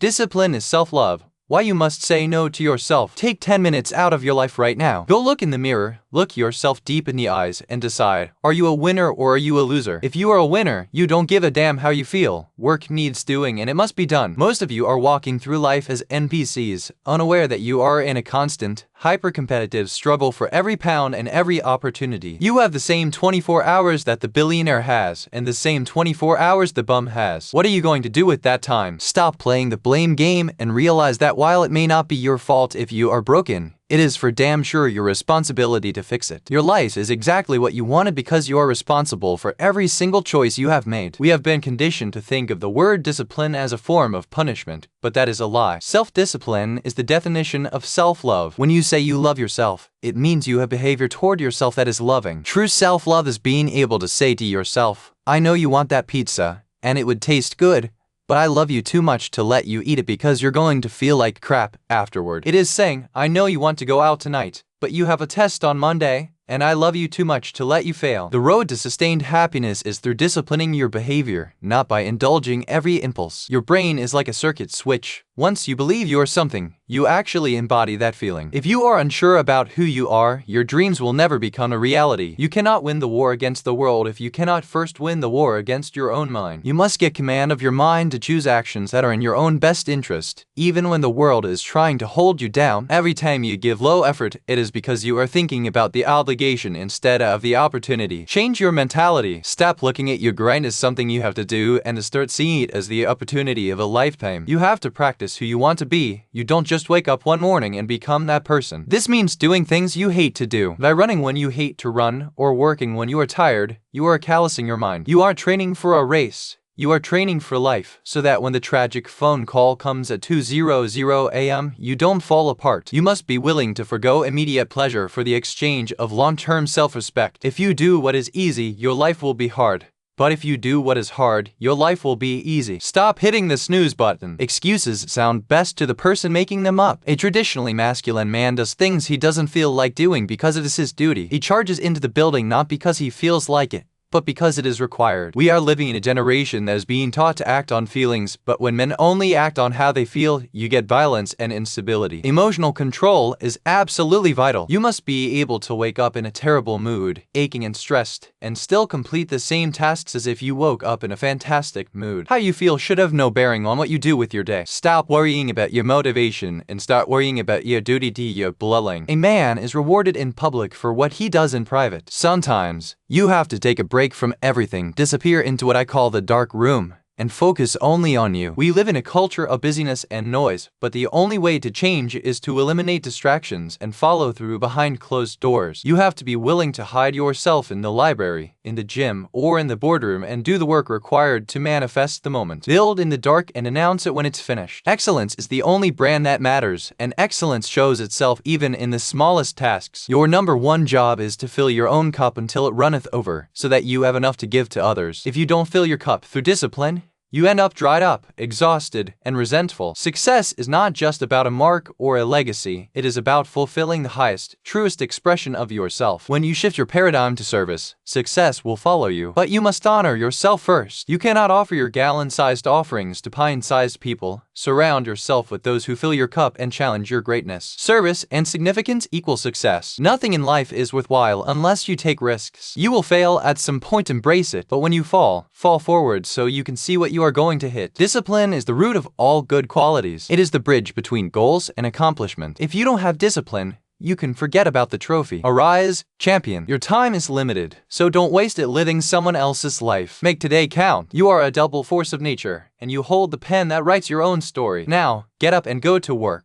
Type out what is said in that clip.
Discipline is self-love. Why you must say no to yourself. Take 10 minutes out of your life right now. Go look in the mirror, look yourself deep in the eyes, and decide, are you a winner or are you a loser? If you are a winner, you don't give a damn how you feel. Work needs doing and it must be done. Most of you are walking through life as NPCs, unaware that you are in a constant, hyper-competitive struggle for every pound and every opportunity. You have the same 24 hours that the billionaire has, and the same 24 hours the bum has. What are you going to do with that time? Stop playing the blame game and realize that while it may not be your fault if you are broken, it is for damn sure your responsibility to fix it. Your life is exactly what you wanted because you are responsible for every single choice you have made. We have been conditioned to think of the word discipline as a form of punishment, but that is a lie. Self-discipline is the definition of self-love. When you say you love yourself, it means you have behavior toward yourself that is loving. True self-love is being able to say to yourself, I know you want that pizza, and it would taste good, but I love you too much to let you eat it because you're going to feel like crap afterward. It is saying, I know you want to go out tonight, but you have a test on Monday, and I love you too much to let you fail. The road to sustained happiness is through disciplining your behavior, not by indulging every impulse. Your brain is like a circuit switch. Once you believe you are something, you actually embody that feeling. If you are unsure about who you are, your dreams will never become a reality. You cannot win the war against the world if you cannot first win the war against your own mind. You must get command of your mind to choose actions that are in your own best interest, even when the world is trying to hold you down. Every time you give low effort, it is because you are thinking about the obligation instead of the opportunity. Change your mentality. Stop looking at your grind as something you have to do and to start seeing it as the opportunity of a lifetime. You have to practice who you want to be. You don't just wake up one morning and become that person. This means doing things you hate to do. By running when you hate to run or working when you are tired, you are callousing your mind. You aren't training for a race. You are training for life, so that when the tragic phone call comes at 2:00 a.m., you don't fall apart. You must be willing to forgo immediate pleasure for the exchange of long-term self-respect. If you do what is easy, your life will be hard. But if you do what is hard, your life will be easy. Stop hitting the snooze button. Excuses sound best to the person making them up. A traditionally masculine man does things he doesn't feel like doing because it is his duty. He charges into the building not because he feels like it, but because it is required. We are living in a generation that is being taught to act on feelings, but when men only act on how they feel, you get violence and instability. Emotional control is absolutely vital. You must be able to wake up in a terrible mood, aching and stressed, and still complete the same tasks as if you woke up in a fantastic mood. How you feel should have no bearing on what you do with your day. Stop worrying about your motivation and start worrying about your duty to your dwelling. A man is rewarded in public for what he does in private. Sometimes, you have to take a break from everything, disappear into what I call the dark room, and focus only on you. We live in a culture of busyness and noise, but the only way to change is to eliminate distractions and follow through behind closed doors. You have to be willing to hide yourself in the library, in the gym, or in the boardroom and do the work required to manifest the moment. Build in the dark and announce it when it's finished. Excellence is the only brand that matters, and excellence shows itself even in the smallest tasks. Your number one job is to fill your own cup until it runneth over, so that you have enough to give to others. If you don't fill your cup through discipline, you end up dried up, exhausted, and resentful. Success is not just about a mark or a legacy. It is about fulfilling the highest, truest expression of yourself. When you shift your paradigm to service, success will follow you. But you must honor yourself first. You cannot offer your gallon-sized offerings to pine-sized people. Surround yourself with those who fill your cup and challenge your greatness. Service and significance equal success. Nothing in life is worthwhile unless you take risks. You will fail at some point, embrace it. But when you fall forward so you can see what you are going to hit. Discipline is the root of all good qualities. It is the bridge between goals and accomplishment. If you don't have discipline, you can forget about the trophy. Arise, champion. Your time is limited, so don't waste it living someone else's life. Make today count. You are a double force of nature, and you hold the pen that writes your own story. Now, get up and go to work.